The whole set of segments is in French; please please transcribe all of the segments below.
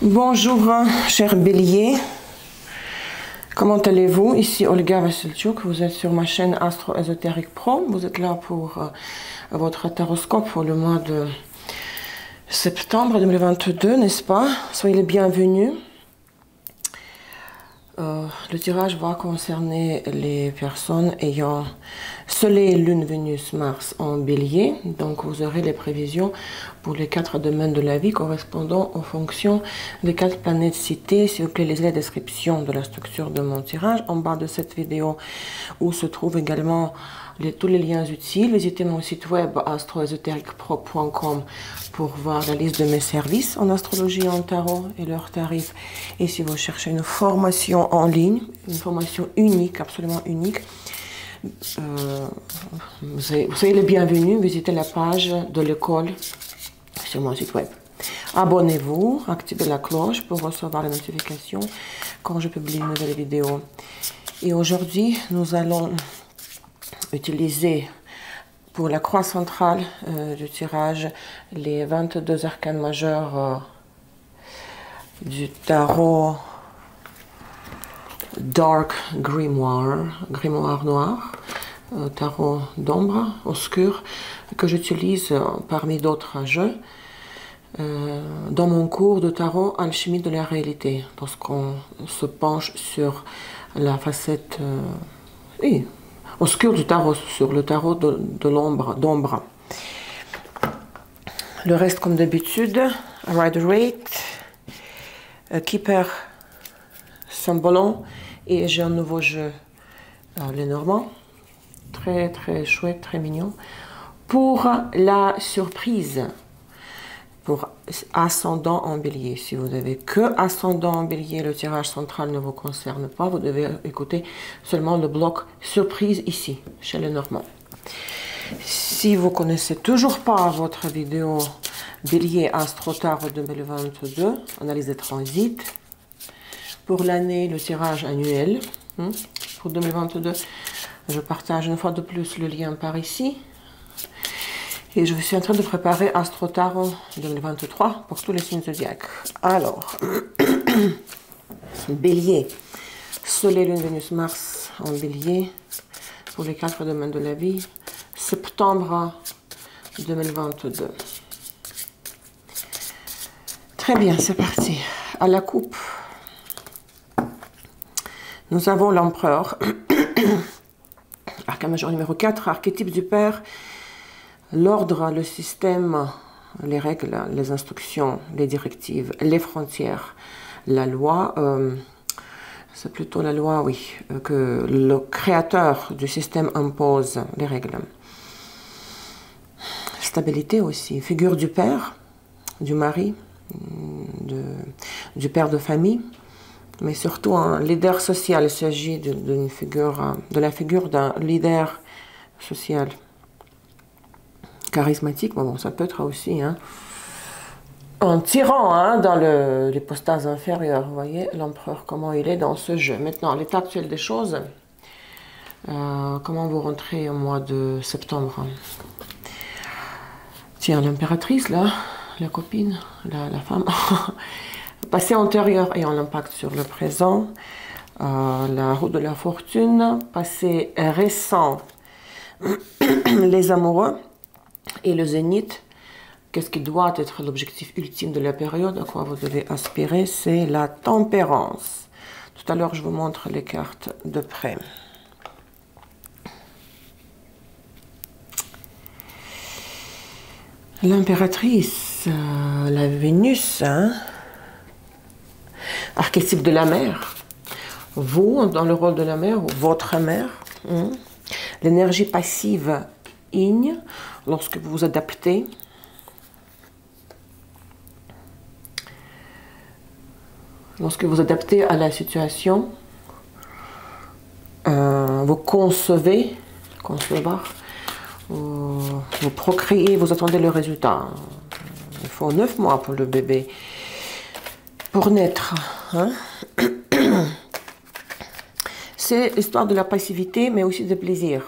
Bonjour, cher bélier. Comment allez-vous? Ici Olga Vassilchuk, vous êtes sur ma chaîne Astro Ésotérique Pro. Vous êtes là pour votre taroscope pour le mois de septembre 2022, n'est-ce pas? Soyez les bienvenus. Le tirage va concerner les personnes ayant Soleil, Lune, Vénus, Mars en bélier. Donc vous aurez les prévisions pour les 4 domaines de la vie correspondant aux fonctions des 4 planètes citées. S'il vous plaît, lisez la description de la structure de mon tirage en bas de cette vidéo où se trouvent également tous les liens utiles. Visitez mon site web astroésotériquepro.com pour voir la liste de mes services en astrologie et en tarot et leurs tarifs. Et si vous cherchez une formation en ligne, une formation unique, absolument unique, vous soyez les bienvenus. Visitez la page de l'école sur mon site web. Abonnez-vous, activez la cloche pour recevoir les notifications quand je publie une nouvelle vidéo. Et aujourd'hui, nous allons utiliser pour la croix centrale du tirage les 22 arcanes majeurs du tarot Dark Grimoire, grimoire noir, tarot d'ombre obscur, que j'utilise parmi d'autres jeux dans mon cours de tarot Alchimie de la réalité, parce qu'on se penche sur la facette obscur du tarot, sur le tarot de l'ombre, d'ombre. Le reste comme d'habitude, Rider-Waite, Keeper, Symbolon, et j'ai un nouveau jeu, les Normands, très très chouette, très mignon. Pour la surprise, pour ascendant en bélier, si vous n'avez que ascendant en bélier, le tirage central ne vous concerne pas, vous devez écouter seulement le bloc surprise ici, chez les Normands. Si vous connaissez toujours pas votre vidéo bélier Astro Tarot 2022, analyse des transits, pour l'année, le tirage annuel, pour 2022, je partage une fois de plus le lien par ici. Et je suis en train de préparer Astro Tarot 2023 pour tous les signes zodiaques. Alors, bélier, Soleil, Lune, Vénus, Mars en bélier, pour les 4 domaines de la vie, septembre 2022. Très bien, c'est parti. À la coupe, nous avons l'empereur, arcane majeur numéro 4, archétype du père, l'ordre, le système, les règles, les instructions, les directives, les frontières, la loi, c'est plutôt la loi, oui, que le créateur du système impose les règles. Stabilité aussi, figure du père, du mari, du père de famille, mais surtout un leader social. Il s'agit d'une figure, de la figure d'un leader social charismatique. Bon, ça peut être aussi un tyran dans l'hypostase inférieure. Vous voyez l'empereur, comment il est dans ce jeu. Maintenant, l'état actuel des choses. Comment vous rentrez au mois de septembre? Tiens, l'impératrice, là, la copine, la femme. Passé antérieur ayant l'impact sur le présent, la roue de la fortune, passé récent, les amoureux, et le zénith. Qu'est-ce qui doit être l'objectif ultime de la période, à quoi vous devez aspirer? C'est la tempérance. Tout à l'heure, je vous montre les cartes de près. L'impératrice, la Vénus, archétype de la mère, vous dans le rôle de la mère ou votre mère, l'énergie passive Yin, lorsque vous vous adaptez, à la situation, vous concevez, concevoir, vous procréez, vous attendez le résultat. Il faut 9 mois pour le bébé, pour naître. C'est l'histoire de la passivité, mais aussi de plaisir.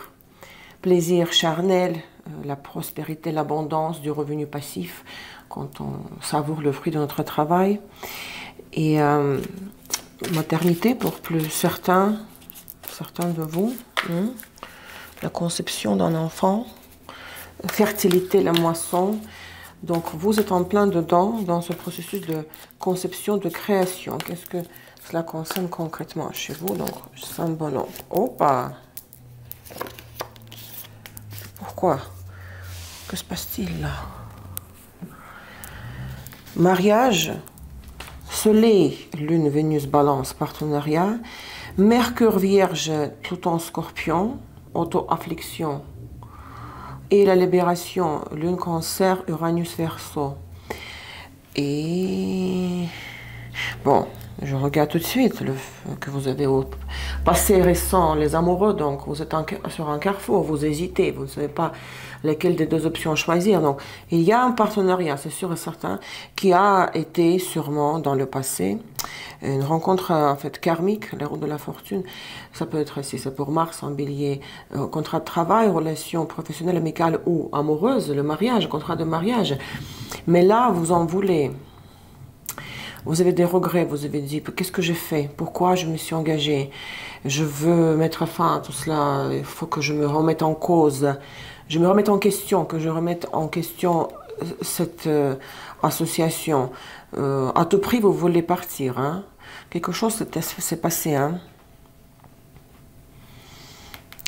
Plaisir charnel, la prospérité, l'abondance du revenu passif, quand on savoure le fruit de notre travail. Et maternité pour plus certains de vous. La conception d'un enfant. Fertilité, la moisson. Donc vous êtes en plein dedans dans ce processus de conception, de création. Qu'est-ce que cela concerne concrètement chez vous? Donc Saint-Ballon. Opa! Pourquoi? Que se passe-t-il là? Mariage, Soleil, Lune, Vénus, Balance, partenariat, Mercure, Vierge, Pluton, Scorpion, auto-affliction et la libération, Lune, Cancer, Uranus, Verseau. Et bon, je regarde tout de suite que vous avez au passé récent, les amoureux, donc vous êtes sur un carrefour, vous hésitez, vous ne savez pas lesquelles des deux options choisir. Donc il y a un partenariat, c'est sûr et certain, qui a été sûrement dans le passé une rencontre en fait karmique, la roue de la fortune. Ça peut être, si c'est pour Mars, en Bélier, contrat de travail, relation professionnelle, amicale ou amoureuse, le mariage, contrat de mariage. Mais là, vous en voulez. Vous avez des regrets, vous avez dit, qu'est-ce que j'ai fait? Pourquoi je me suis engagée? Je veux mettre fin à tout cela, il faut que je me remette en cause. Je me remette en question, que je remette en question cette association. À tout prix, vous voulez partir. Hein? Quelque chose s'est passé. Hein?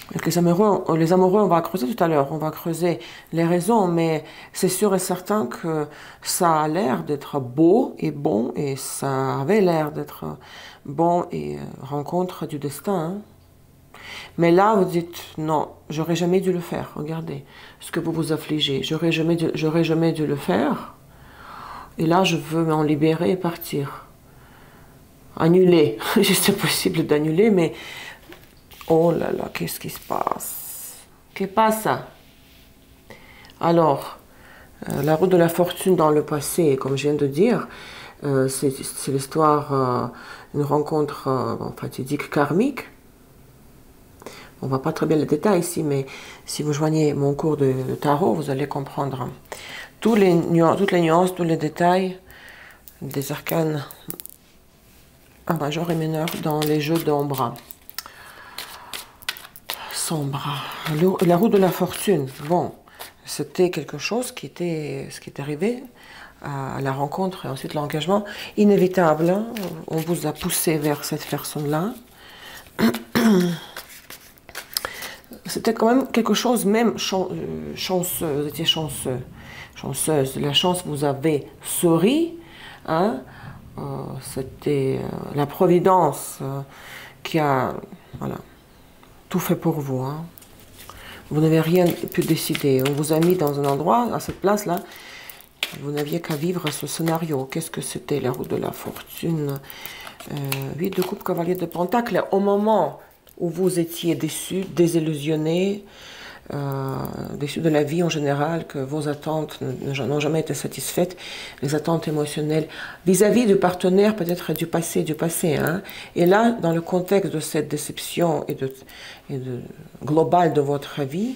Avec les amoureux, on va creuser tout à l'heure, on va creuser les raisons, mais c'est sûr et certain que ça a l'air d'être beau et bon, et ça avait l'air d'être bon et rencontre du destin. Hein. Mais là, vous dites, non, j'aurais jamais dû le faire, regardez ce que vous vous affligez, j'aurais jamais dû le faire, et là, je veux m'en libérer et partir. Annuler, c'est possible d'annuler, mais... Oh là là, qu'est-ce qui se passe? Qu'est-ce passe? Alors, la roue de la fortune dans le passé, comme je viens de dire, c'est l'histoire d'une rencontre fatidique karmique. On ne voit pas très bien les détails ici, mais si vous joignez mon cours de tarot, vous allez comprendre toutes les nuances, tous les détails des arcanes majeurs et mineurs dans les jeux d'ombre. La roue de la fortune, bon, c'était quelque chose qui était, ce qui est arrivé à la rencontre et ensuite l'engagement inévitable. Hein. On vous a poussé vers cette personne-là. C'était quand même quelque chose, même chanceux, vous étiez chanceuse. La chance vous avait souri. Hein. C'était la providence qui a... Voilà. Tout fait pour vous. Hein. Vous n'avez rien pu décider. On vous a mis dans un endroit, à cette place-là, vous n'aviez qu'à vivre ce scénario. Qu'est-ce que c'était, la roue de la fortune? 8 de coupe, cavalier de pentacle. Au moment où vous étiez déçu, désillusionné, déçu de la vie en général, que vos attentes n'ont jamais été satisfaites, les attentes émotionnelles vis-à-vis du partenaire, peut-être du passé. Hein. Et là, dans le contexte de cette déception et de globale de votre vie,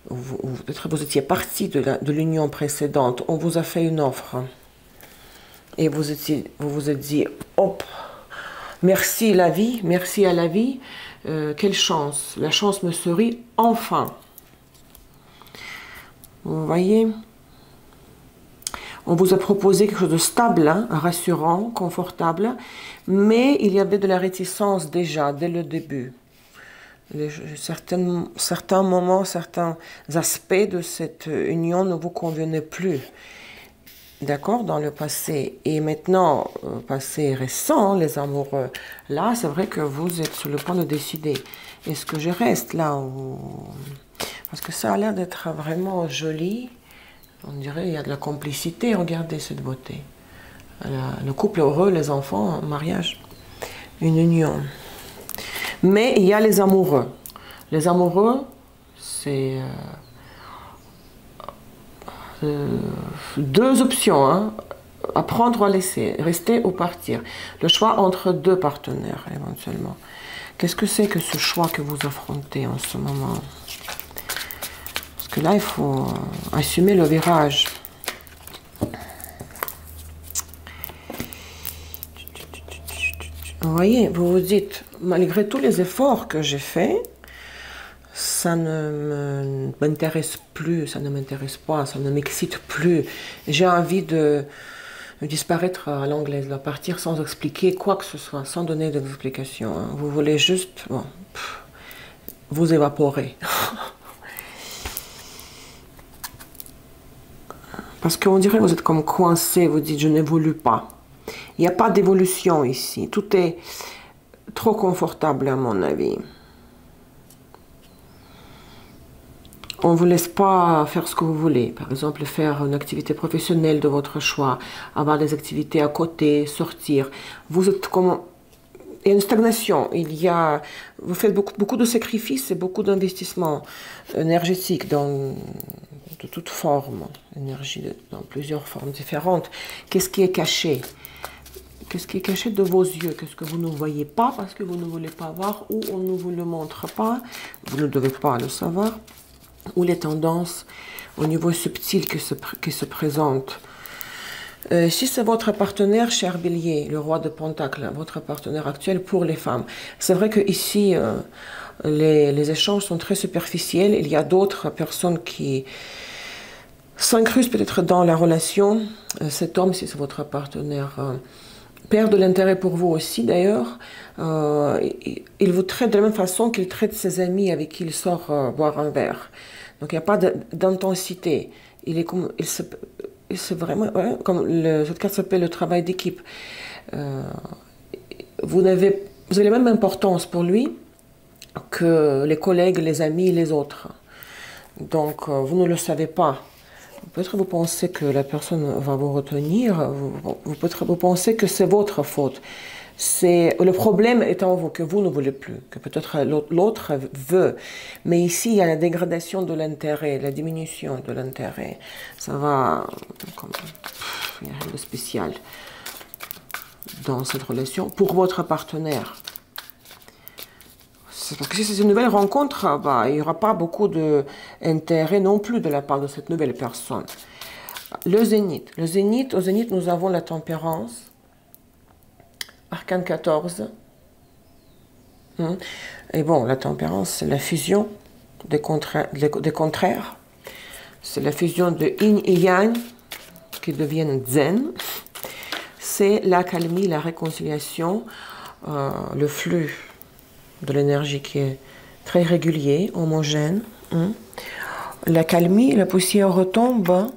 peut-être vous étiez parti de l'union précédente, on vous a fait une offre, et vous vous êtes dit, hop, merci la vie, merci à la vie, quelle chance, la chance me sourit enfin. Vous voyez, on vous a proposé quelque chose de stable, hein, rassurant, confortable, mais il y avait de la réticence déjà, dès le début. Certains moments, certains aspects de cette union ne vous convenaient plus, d'accord, dans le passé. Et maintenant, passé récent, les amoureux, là, c'est vrai que vous êtes sur le point de décider. Est-ce que je reste là ou... Parce que ça a l'air d'être vraiment joli. On dirait qu'il y a de la complicité. Regardez cette beauté. Le couple heureux, les enfants, un mariage, une union. Mais il y a les amoureux. Les amoureux, c'est deux options. Hein. À prendre ou à laisser. Rester ou partir. Le choix entre deux partenaires, éventuellement. Qu'est-ce que c'est que ce choix que vous affrontez en ce moment ? Que là, il faut assumer le virage. voyez, vous vous dites, malgré tous les efforts que j'ai faits, ça ne m'intéresse plus, ça ne m'intéresse pas, ça ne m'excite plus. J'ai envie de disparaître à l'anglaise, de partir sans expliquer quoi que ce soit, sans donner d'explication. Hein. Vous voulez juste bon, vous évaporer. Parce qu'on dirait que vous êtes comme coincé, vous dites je n'évolue pas. Il n'y a pas d'évolution ici, tout est trop confortable à mon avis. On ne vous laisse pas faire ce que vous voulez. Par exemple, faire une activité professionnelle de votre choix, avoir des activités à côté, sortir. Vous êtes comme... Il y a une stagnation. Vous faites beaucoup de sacrifices et beaucoup d'investissements énergétiques de toutes formes. Énergie dans plusieurs formes différentes. Qu'est-ce qui est caché? Qu'est-ce qui est caché de vos yeux? Qu'est-ce que vous ne voyez pas parce que vous ne voulez pas voir ou on ne vous le montre pas? Vous ne devez pas le savoir. Ou les tendances au niveau subtil qui se présentent. Si c'est votre partenaire, cher Bélier, le roi de Pentacle, votre partenaire actuel pour les femmes, c'est vrai que ici les échanges sont très superficiels. Il y a d'autres personnes qui s'incrustent peut-être dans la relation. Cet homme, si c'est votre partenaire, perd de l'intérêt pour vous aussi d'ailleurs. Il vous traite de la même façon qu'il traite ses amis avec qui il sort boire un verre. Donc il n'y a pas d'intensité. C'est vraiment, ouais, comme cette carte s'appelle le travail d'équipe. Vous avez la même importance pour lui que les collègues, les amis, les autres. Donc vous ne le savez pas. Peut-être vous pensez que la personne va vous retenir, peut-être vous pensez que c'est votre faute. Le problème est en vous, que vous ne voulez plus, que peut-être l'autre veut. Mais ici, il y a la dégradation de l'intérêt, la diminution de l'intérêt. Ça va, il n'y a rien de spécial dans cette relation pour votre partenaire. Parce que si c'est une nouvelle rencontre, bah, il n'y aura pas beaucoup d'intérêt non plus de la part de cette nouvelle personne. Le zénith. Au zénith, nous avons la tempérance. Arcane 14. Et bon, la tempérance, c'est la fusion des contraires. C'est la fusion de yin et yang qui deviennent zen. C'est l'accalmie, la réconciliation, le flux de l'énergie qui est très régulier, homogène. L'accalmie, la poussière retombe.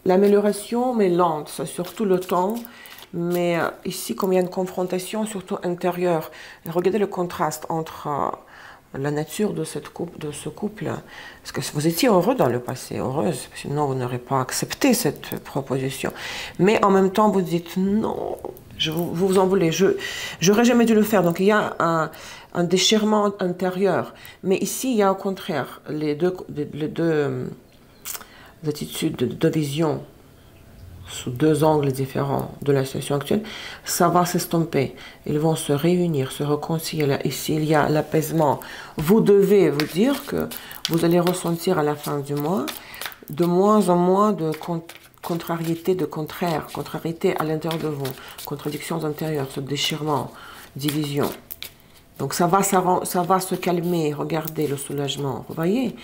L'amélioration, mais lente, c'est surtout le temps. Mais ici, comme il y a une confrontation, surtout intérieure, regardez le contraste entre la nature de ce couple. Parce que vous étiez heureux dans le passé, heureuse, sinon vous n'aurez pas accepté cette proposition. Mais en même temps, vous dites non, vous vous en voulez, j'aurais jamais dû le faire. Donc il y a un déchirement intérieur. Mais ici, il y a au contraire les deux attitudes, deux visions sous deux angles différents de la situation actuelle, ça va s'estomper. Ils vont se réunir, se réconcilier. Ici, il y a l'apaisement. Vous devez vous dire que vous allez ressentir à la fin du mois de moins en moins de contrariété, de contrariété à l'intérieur de vous, contradictions intérieures, ce déchirement, division. Donc ça va se calmer, regardez le soulagement, vous voyez.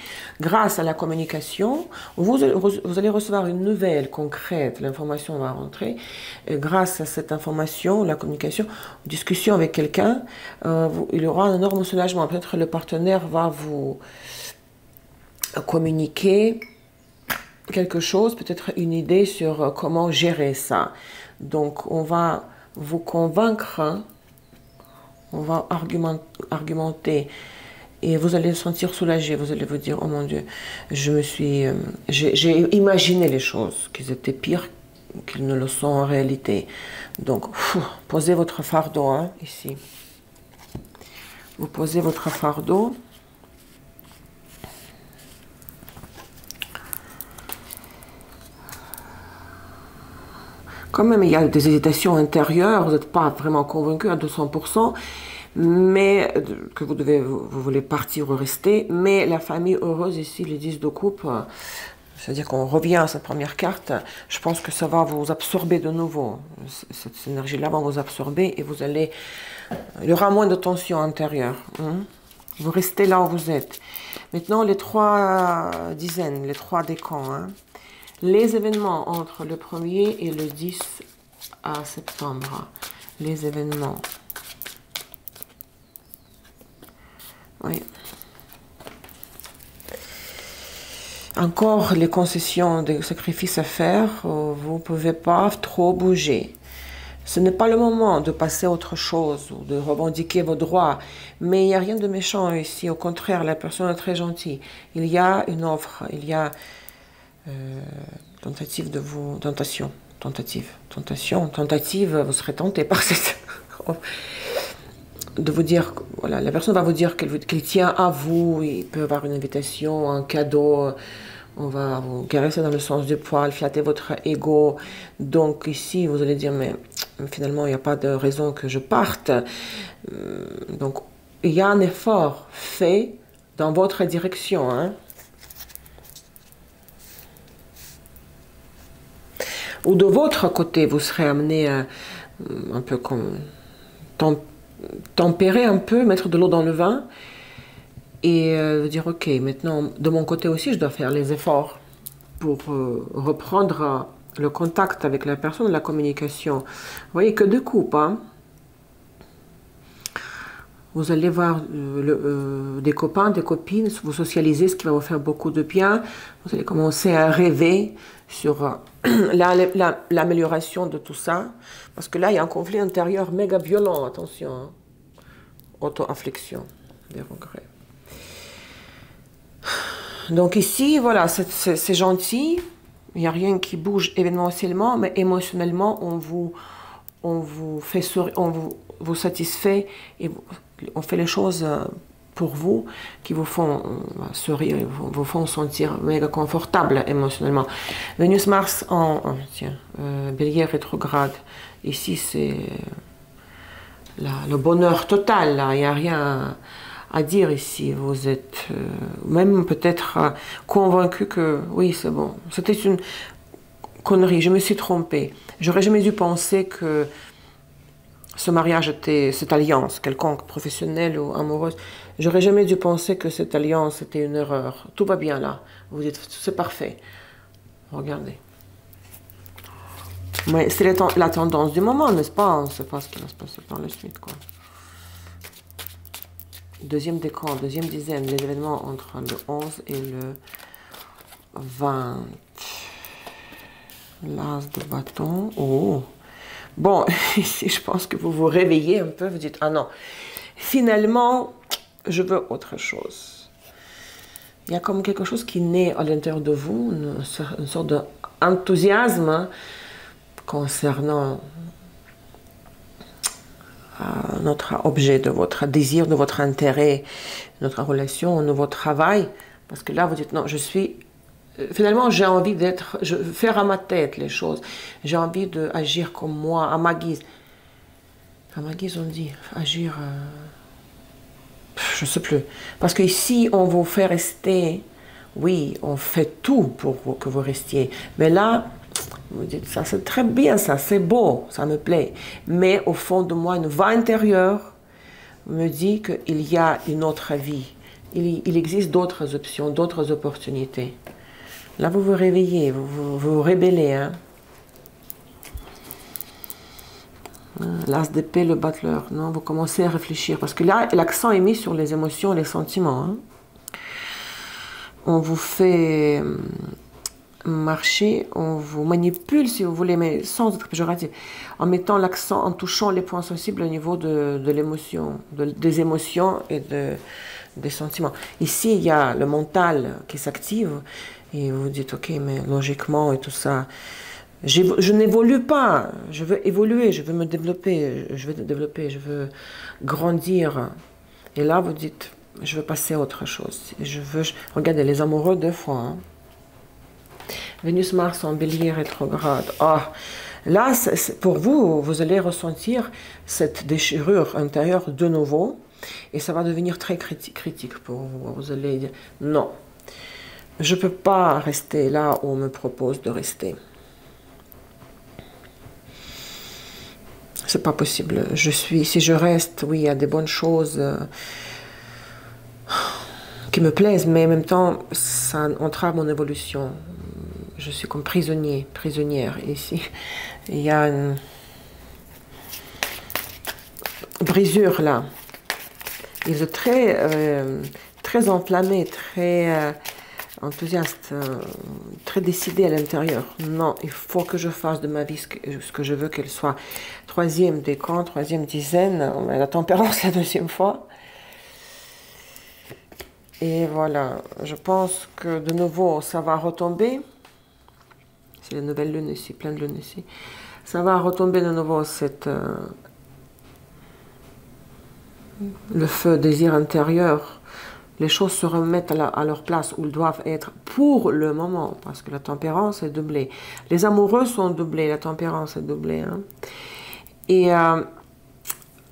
Grâce à la communication, vous allez recevoir une nouvelle concrète, l'information va rentrer. Et grâce à cette information, la communication, discussion avec quelqu'un, il y aura un énorme soulagement. Peut-être le partenaire va vous communiquer quelque chose, peut-être une idée sur comment gérer ça. Donc on va vous convaincre. On va argumenter et vous allez vous sentir soulagé. Vous allez vous dire, oh mon Dieu, j'ai imaginé les choses, qu'ils étaient pires qu'ils ne le sont en réalité. Donc, posez votre fardeau, hein, ici. Vous posez votre fardeau. Quand même, il y a des hésitations intérieures, vous n'êtes pas vraiment convaincu à 200%, mais que vous voulez partir ou rester. Mais la famille heureuse ici, les 10 de coupe, C'est-à-dire qu'on revient à cette première carte, je pense que ça va vous absorber de nouveau. Cette énergie-là va vous absorber et vous allez... Il y aura moins de tension intérieure. Vous restez là où vous êtes. Maintenant, les 3 dizaines, les 3 décans. Les événements entre le 1er et le 10 à septembre. Les événements. Oui. Encore les concessions de sacrifices à faire, vous ne pouvez pas trop bouger. Ce n'est pas le moment de passer à autre chose ou de revendiquer vos droits, mais il n'y a rien de méchant ici. Au contraire, la personne est très gentille. Il y a une offre, il y a tentative de vous... Tentative, vous serez tenté par cette offre. De vous dire, voilà, la personne va vous dire qu'elle tient à vous, il peut y avoir une invitation, un cadeau, on va vous caresser dans le sens du poil, flatter votre ego. Donc ici, vous allez dire, mais finalement, il n'y a pas de raison que je parte. Donc, il y a un effort fait dans votre direction. Ou de votre côté, vous serez amené à un peu comme... tempérer un peu, mettre de l'eau dans le vin et dire ok, maintenant de mon côté aussi je dois faire les efforts pour reprendre le contact avec la personne, la communication. Vous voyez que de coupe, vous allez voir des copains, des copines, vous socialisez, ce qui va vous faire beaucoup de bien. Vous allez commencer à rêver sur l'amélioration de tout ça. Parce que là, il y a un conflit intérieur méga violent, attention. Auto-infliction, des regrets. Donc ici, voilà, c'est gentil. Il n'y a rien qui bouge événementiellement, mais émotionnellement, on vous fait sourire, on vous satisfait et on fait les choses pour vous qui vous font sourire, vous font sentir méga confortable émotionnellement. Vénus-Mars en Bélier rétrograde. Ici, c'est le bonheur total. Là. Il n'y a rien à dire ici. Vous êtes même peut-être convaincu que oui, c'est bon. C'était une connerie. Je me suis trompée. J'aurais jamais dû penser que ce mariage était, cette alliance, quelconque, professionnelle ou amoureuse, j'aurais jamais dû penser que cette alliance était une erreur. Tout va bien là. Vous dites, c'est parfait. Regardez. Mais c'est la tendance du moment, n'est-ce pas? On ne sait pas ce qui va se passer par la suite, quoi. Deuxième décan, deuxième dizaine, les événements entre le 11 et le 20. L'as de bâton. Oh! Bon, ici, je pense que vous vous réveillez un peu, vous dites, ah non, finalement, je veux autre chose. Il y a comme quelque chose qui naît à l'intérieur de vous, une sorte d'enthousiasme concernant notre objet, de votre désir, de votre intérêt, notre relation, nouveau travail. Parce que là, vous dites, non, je suis... Finalement, j'ai envie faire à ma tête les choses. J'ai envie d'agir comme moi, à ma guise. À ma guise, on dit, agir... je ne sais plus. Parce qu'ici, on vous fait rester... Oui, on fait tout pour que vous restiez. Mais là, vous dites, ça c'est très bien, ça c'est beau, ça me plaît. Mais au fond de moi, une voix intérieure me dit qu'il y a une autre vie. Il existe d'autres options, d'autres opportunités. Là, vous vous réveillez, vous rébellez. L'as d'épée, le battleur. Non, vous commencez à réfléchir. Parce que là, l'accent est mis sur les émotions et les sentiments. On vous fait marcher, on vous manipule, si vous voulez, mais sans être péjoratif. En mettant l'accent, en touchant les points sensibles au niveau de l'émotion, des émotions et des sentiments. Ici, il y a le mental qui s'active. Et vous dites, ok, mais logiquement et tout ça, je n'évolue pas, je veux évoluer, je veux me développer, je veux grandir. Et là, vous dites, je veux passer à autre chose. Regardez, les amoureux 2 fois. Vénus-Mars en Bélier rétrograde. Là, pour vous, vous allez ressentir cette déchirure intérieure de nouveau. Et ça va devenir très critique pour vous. Vous allez dire, non. je ne peux pas rester là où on me propose de rester. C'est pas possible. Si je reste, oui, il y a des bonnes choses qui me plaisent, mais en même temps, ça entrave mon évolution. Je suis comme prisonnière ici. Il y a une brisure là. Ils sont très enflammés, très enthousiastes, très décidés à l'intérieur. Non, il faut que je fasse de ma vie ce que je veux qu'elle soit. Troisième décan, troisième dizaine, la tempérance la deuxième fois. Et voilà, je pense que de nouveau, ça va retomber. C'est la nouvelle lune ici, plein de lune ici. Ça va retomber de nouveau le feu désir intérieur. Les choses se remettent à leur place où elles doivent être pour le moment, parce que la tempérance est doublée. Les amoureux sont doublés, la tempérance est doublée. Hein. Et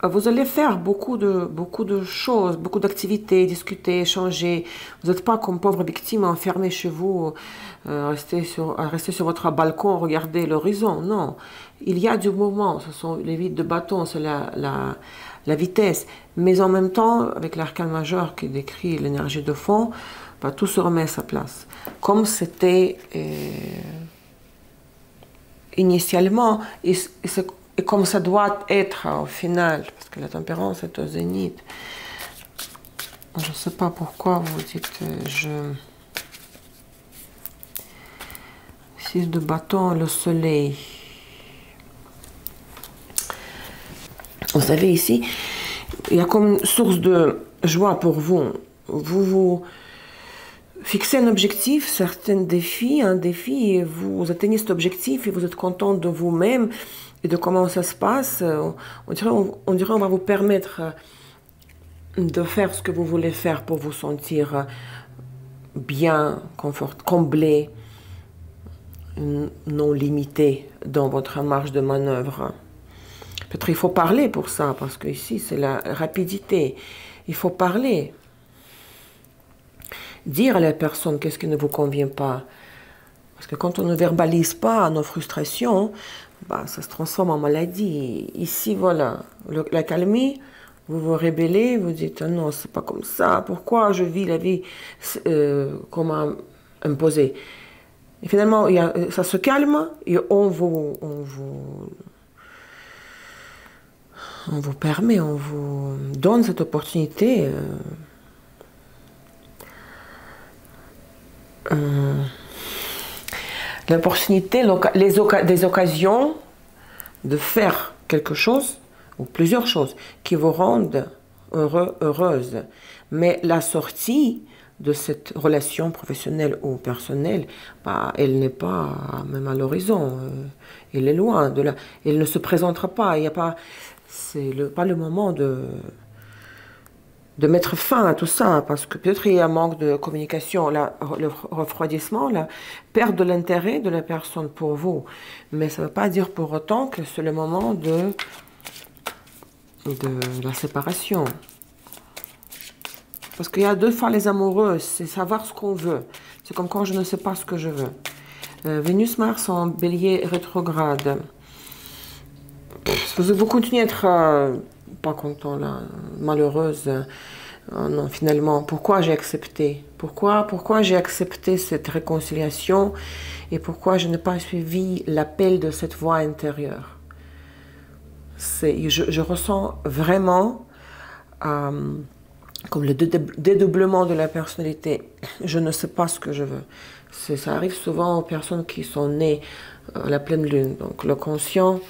vous allez faire beaucoup de choses, beaucoup d'activités, discuter, échanger. Vous n'êtes pas comme pauvre victime enfermée chez vous, rester sur votre balcon, regarder l'horizon. Non, il y a du mouvement, ce sont les vides de bâton, c'est la vitesse. Mais en même temps, avec l'arcane majeur qui décrit l'énergie de fond, bah, tout se remet à sa place. Comme c'était initialement, et comme ça doit être au final, parce que la tempérance est au zénith. Je ne sais pas pourquoi vous dites Six de bâton, le soleil. Vous savez, ici, il y a comme une source de joie pour vous. Vous fixez un objectif, certains défis, un défi, et vous atteignez cet objectif et vous êtes content de vous-même et de comment ça se passe. On dirait on va vous permettre de faire ce que vous voulez faire pour vous sentir bien, comblé, non limité dans votre marge de manœuvre. Peut-être il faut parler pour ça, parce que ici c'est la rapidité. Il faut parler. Dire à la personne qu'est-ce qui ne vous convient pas. Parce que quand on ne verbalise pas nos frustrations, bah, ça se transforme en maladie. Ici, voilà, la calmie, vous vous rébellez, vous dites, ah non, c'est pas comme ça, pourquoi je vis la vie comme imposée. Et finalement, ça se calme et on vous permet, on vous donne cette opportunité l'opportunité, des occasions de faire quelque chose ou plusieurs choses qui vous rendent heureuse. Mais la sortie de cette relation professionnelle ou personnelle, bah, elle n'est pas même à l'horizon. Elle est loin de là. Elle ne se présentera pas. Il n'y a pas. C'est pas le moment de mettre fin à tout ça, parce que peut-être il y a un manque de communication, le refroidissement, la perte de l'intérêt de la personne pour vous. Mais ça ne veut pas dire pour autant que c'est le moment de la séparation. Parce qu'il y a deux fois les amoureux, c'est savoir ce qu'on veut. C'est comme quand je ne sais pas ce que je veux. Vénus-Mars en bélier rétrograde. Vous continuez à être pas content, là, malheureuse. Non, finalement, pourquoi j'ai accepté? Pourquoi j'ai accepté cette réconciliation et pourquoi je n'ai pas suivi l'appel de cette voix intérieure? Je ressens vraiment comme le dédoublement de la personnalité. Je ne sais pas ce que je veux. Ça arrive souvent aux personnes qui sont nées à la pleine lune. Donc le conscient,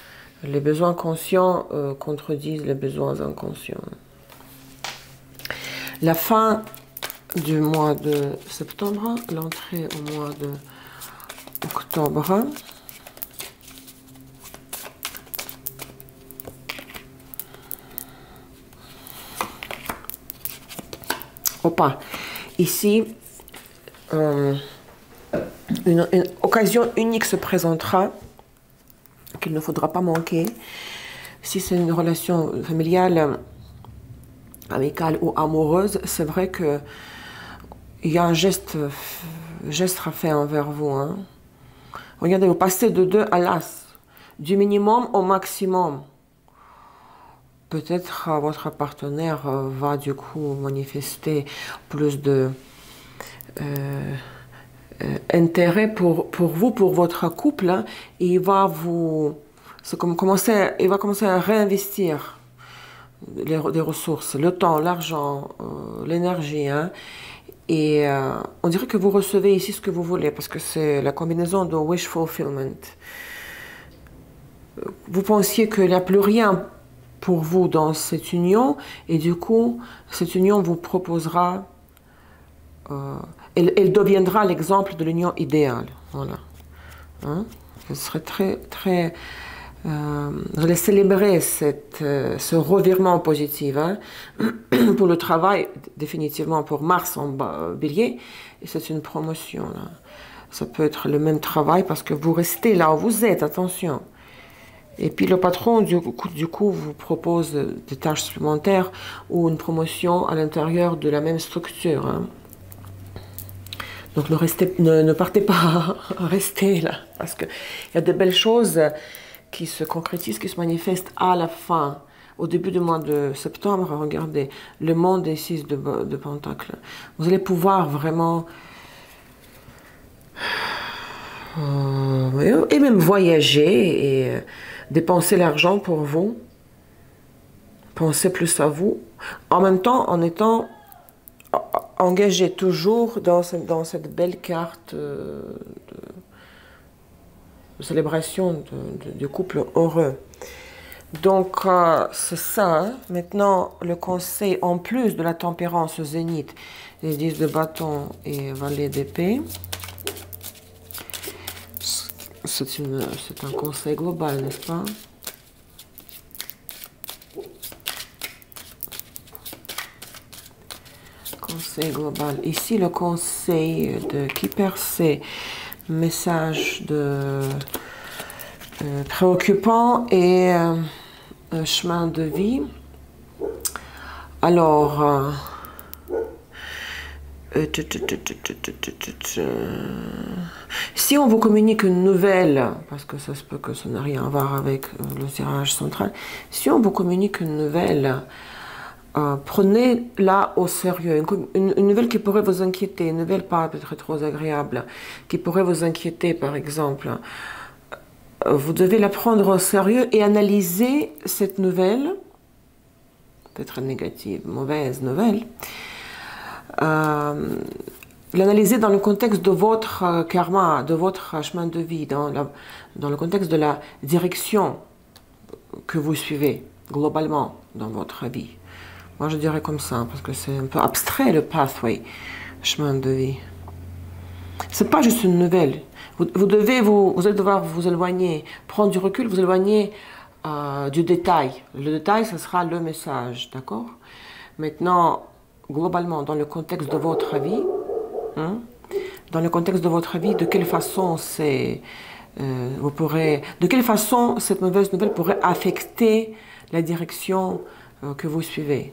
les besoins conscients contredisent les besoins inconscients. La fin du mois de septembre, l'entrée au mois de octobre. Opa, ici, une occasion unique se présentera qu'il ne faudra pas manquer. Si c'est une relation familiale, amicale ou amoureuse, c'est vrai qu'il y a un geste geste sera fait envers vous. Hein. Regardez, vous passez de 2 à l'as, du minimum au maximum. Peut-être votre partenaire va du coup manifester plus de intérêt pour vous, pour votre couple, hein, et il va il va commencer à réinvestir des ressources, le temps, l'argent, l'énergie, hein, et on dirait que vous recevez ici ce que vous voulez, parce que c'est la combinaison de wish fulfillment. Vous pensiez qu'il n'y a plus rien pour vous dans cette union, et du coup, cette union vous proposera, elle deviendra l'exemple de l'union idéale. Voilà. Hein? Ce serait très... je vais célébrer ce revirement positif. Hein? Pour le travail, définitivement pour Mars en bélier, et c'est une promotion. Là. Ça peut être le même travail parce que vous restez là où vous êtes, attention. Et puis le patron, du coup, vous propose des tâches supplémentaires ou une promotion à l'intérieur de la même structure. Hein. Donc ne partez pas, restez là. Parce qu'il y a de belles choses qui se concrétisent, qui se manifestent à la fin. Au début du mois de septembre, regardez, le monde des 6 de Pentacles. Vous allez pouvoir vraiment... et même voyager et dépenser l'argent pour vous, penser plus à vous, en même temps en étant engagé toujours dans cette belle carte de célébration du couple heureux. Donc c'est ça, hein. Maintenant le conseil, en plus de la tempérance au zénith, les 10 de bâton et valet d'épée, c'est un conseil global, n'est-ce pas? Conseil global. Ici, le conseil de Kipper, c'est message de préoccupant et chemin de vie. Alors, si on vous communique une nouvelle, parce que ça se peut que ça n'a rien à voir avec le tirage central, si on vous communique une nouvelle, prenez-la au sérieux. Une nouvelle qui pourrait vous inquiéter, une nouvelle pas peut-être trop agréable, qui pourrait vous inquiéter par exemple. Vous devez la prendre au sérieux et analyser cette nouvelle, peut-être négative, mauvaise nouvelle, l'analyser dans le contexte de votre karma, de votre chemin de vie, dans le contexte de la direction que vous suivez globalement dans votre vie. Moi je dirais comme ça, parce que c'est un peu abstrait le pathway, chemin de vie. C'est pas juste une nouvelle. Vous allez devoir vous éloigner, prendre du recul, vous éloigner du détail. Le détail, ce sera le message, d'accord? Maintenant, globalement, dans le contexte de votre vie, hein, dans le contexte de votre vie, de quelle façon de quelle façon cette mauvaise nouvelle pourrait affecter la direction que vous suivez.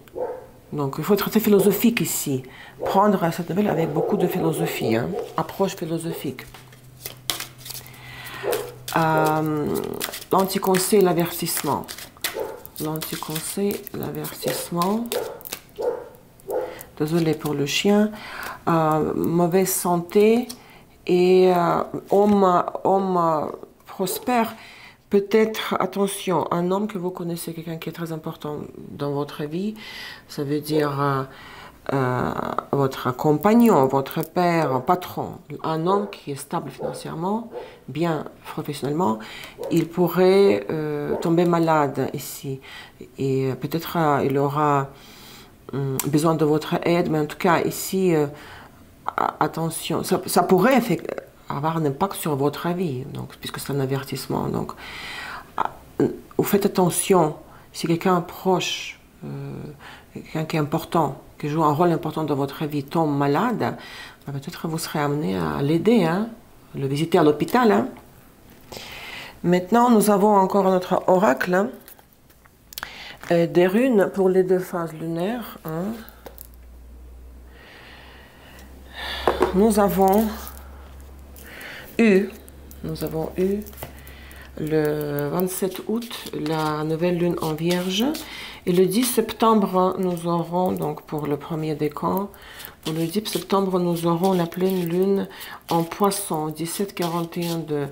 Donc, il faut être très philosophique ici. Prendre cette nouvelle avec beaucoup de philosophie, hein, approche philosophique. L'anti-conseil, l'avertissement. L'anti-conseil, l'avertissement. Désolé pour le chien. Mauvaise santé et homme prospère. Peut-être, attention, un homme que vous connaissez, quelqu'un qui est très important dans votre vie, ça veut dire votre compagnon, votre père, patron, un homme qui est stable financièrement, bien professionnellement, il pourrait tomber malade ici. Et peut-être il aura besoin de votre aide, mais en tout cas ici, attention, ça pourrait avoir un impact sur votre vie, donc, puisque c'est un avertissement. Donc, vous faites attention, si quelqu'un proche, quelqu'un qui est important, qui joue un rôle important dans votre vie, tombe malade, peut-être vous serez amené à l'aider, hein, le visiter à l'hôpital. Hein. Maintenant, nous avons encore notre oracle, hein, des runes pour les 2 phases lunaires. Hein. Nous avons nous avons eu le 27 août la nouvelle lune en Vierge et le 10 septembre nous aurons, donc pour le premier décan, pour le 10 septembre nous aurons la pleine lune en Poisson, 17h41 de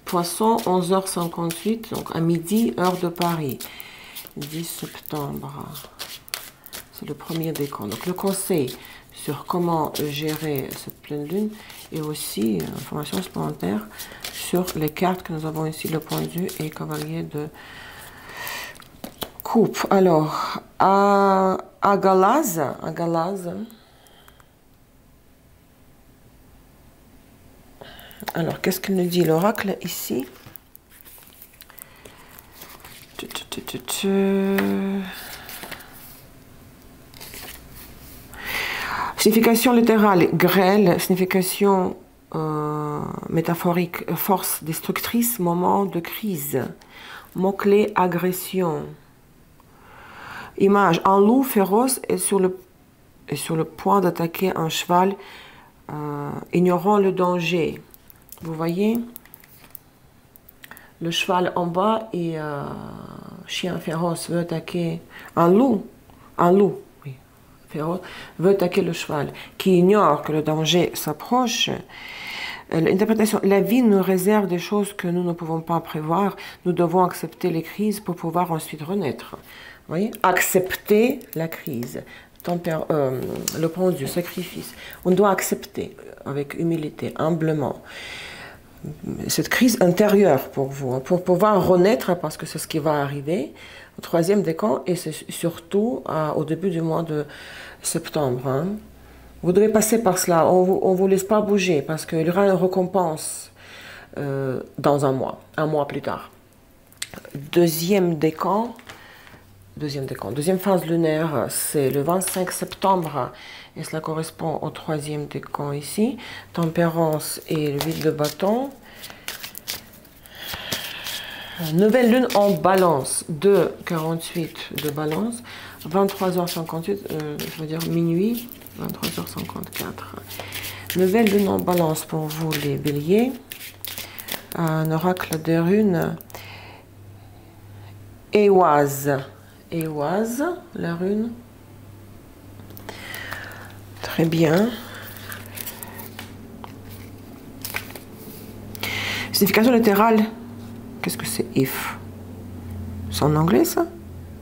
Poisson, 11h58, donc à midi, heure de Paris. 10 septembre, c'est le premier décan. Donc le conseil sur comment gérer cette pleine lune et aussi information supplémentaire sur les cartes que nous avons ici, le pendu et cavalier de coupe. Alors, à Galaz, alors qu'est-ce qu'il nous dit l'oracle ici? Signification littérale, grêle, signification métaphorique, force destructrice, moment de crise. Mot-clé, agression. Image, un loup féroce est sur le point d'attaquer un cheval, ignorant le danger. Vous voyez? Le cheval en bas et chien féroce veut attaquer un loup, oui, féroce, veut attaquer le cheval, qui ignore que le danger s'approche. L'interprétation, la vie nous réserve des choses que nous ne pouvons pas prévoir. Nous devons accepter les crises pour pouvoir ensuite renaître. Vous voyez? Accepter la crise. Le pendu, sacrifice. On doit accepter avec humilité, humblement, cette crise intérieure pour vous, pour pouvoir renaître, parce que c'est ce qui va arriver au troisième décan, et c'est surtout au début du mois de septembre. Hein. Vous devez passer par cela, on ne vous laisse pas bouger, parce qu'il y aura une récompense dans un mois plus tard. Deuxième phase lunaire, c'est le 25 septembre, et cela correspond au troisième décan ici. Tempérance et le vide de bâton. Nouvelle lune en balance, 2h48 de balance, 23h58, je veux dire minuit, 23h54. Nouvelle lune en balance pour vous les béliers. Un oracle des runes. Éoise, la rune. Très bien. Signification littérale. Qu'est-ce que c'est if? C'est en anglais ça?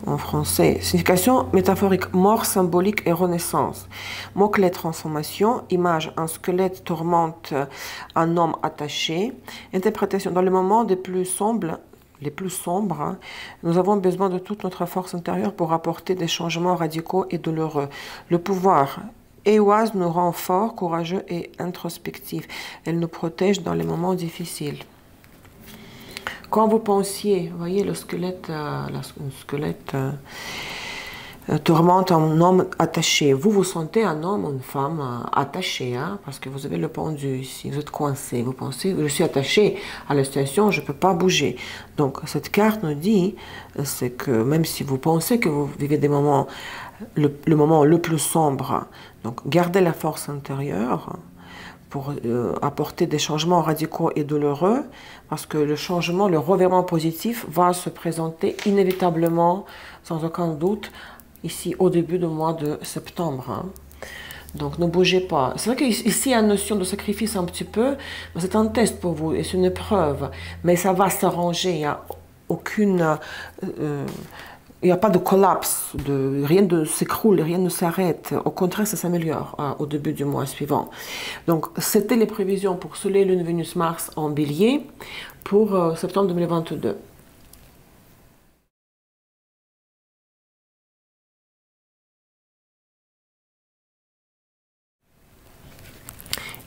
En français. Signification métaphorique. Mort symbolique et renaissance. Mot-clé transformation. Image. Un squelette tourmente un homme attaché. Interprétation. Dans le moment les plus sombres, hein, nous avons besoin de toute notre force intérieure pour apporter des changements radicaux et douloureux. Le pouvoir Éoise nous rend forts, courageux et introspectifs. Elle nous protège dans les moments difficiles. Quand vous pensiez, vous voyez le squelette, tourmente un homme attaché. Vous vous sentez un homme ou une femme attaché, hein, parce que vous avez le pendu ici, vous êtes coincé. Vous pensez, je suis attaché à la situation, je ne peux pas bouger. Donc cette carte nous dit, c'est que même si vous pensez que vous vivez des moments, le moment le plus sombre, donc gardez la force intérieure pour apporter des changements radicaux et douloureux, parce que le changement, le revirement positif va se présenter inévitablement, sans aucun doute, ici au début du mois de septembre. Hein. Donc ne bougez pas. C'est vrai qu'ici il y a une notion de sacrifice un petit peu, mais c'est un test pour vous et c'est une épreuve. Mais ça va s'arranger, il n'y a aucune... il n'y a pas de collapse, rien ne s'écroule, rien ne s'arrête. Au contraire, ça s'améliore au début du mois suivant. Donc, c'était les prévisions pour Soleil, Lune, Vénus, Mars en Bélier pour septembre 2022.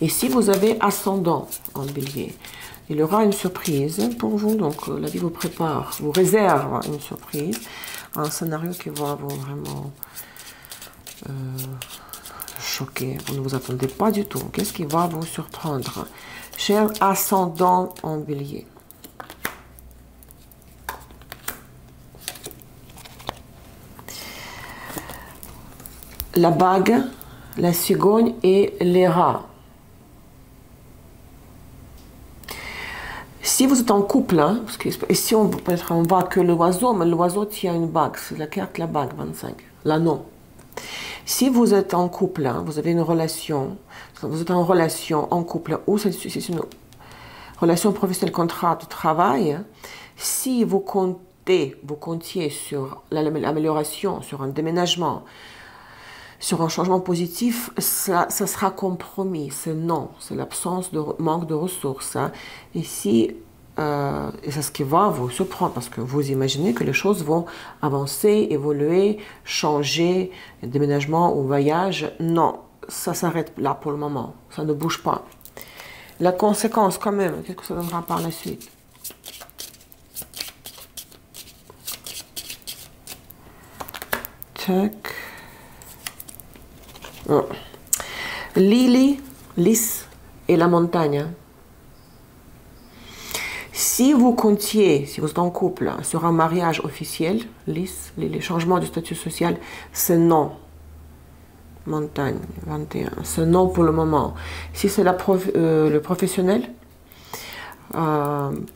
Et si vous avez ascendant en Bélier, il y aura une surprise pour vous. Donc, la vie vous prépare, vous réserve une surprise. Un scénario qui va vous vraiment choquer. Vous ne vous attendez pas du tout. Qu'est-ce qui va vous surprendre? Cher ascendant en Bélier. La bague, la cigogne et les rats. Si vous êtes en couple, hein, parce que ici on voit que l'oiseau, mais l'oiseau tient une bague, c'est la carte la bague 25, l'anneau. Si vous êtes en couple, hein, vous avez une relation, vous êtes en relation en couple, ou c'est une relation professionnelle, contrat de travail, hein, si vous comptiez sur l'amélioration, sur un déménagement, sur un changement positif, ça sera compromis, c'est non, c'est l'absence de manque de ressources. Hein. Ici, et c'est ce qui va vous surprendre, parce que vous imaginez que les choses vont avancer, évoluer, changer, déménagement ou voyage. Non, ça s'arrête là pour le moment, ça ne bouge pas. La conséquence quand même, qu'est-ce que ça donnera par la suite? Tac. Oh. Lily, lys et la montagne. Si vous comptiez, si vous êtes en couple, sur un mariage officiel, lys, les changements du statut social, c'est non. Montagne, 21, c'est non pour le moment. Si c'est le professionnel,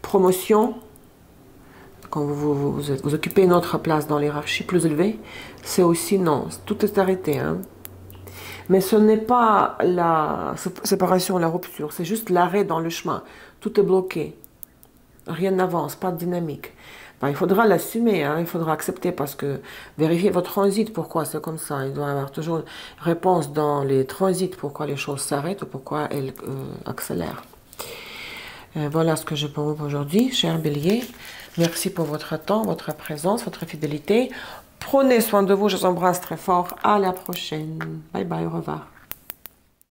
promotion, quand vous occupez une autre place dans l'hiérarchie plus élevée, c'est aussi non. Tout est arrêté. Hein. Mais ce n'est pas la séparation, la rupture, c'est juste l'arrêt dans le chemin. Tout est bloqué. Rien n'avance, pas de dynamique. Ben, il faudra l'assumer, hein, il faudra accepter parce que vérifier votre transit, pourquoi c'est comme ça. Il doit y avoir toujours une réponse dans les transits, pourquoi les choses s'arrêtent ou pourquoi elles accélèrent. Voilà ce que j'ai pour vous aujourd'hui, cher Bélier. Merci pour votre temps, votre présence, votre fidélité. Prenez soin de vous, je vous embrasse très fort. À la prochaine. Bye bye, au revoir.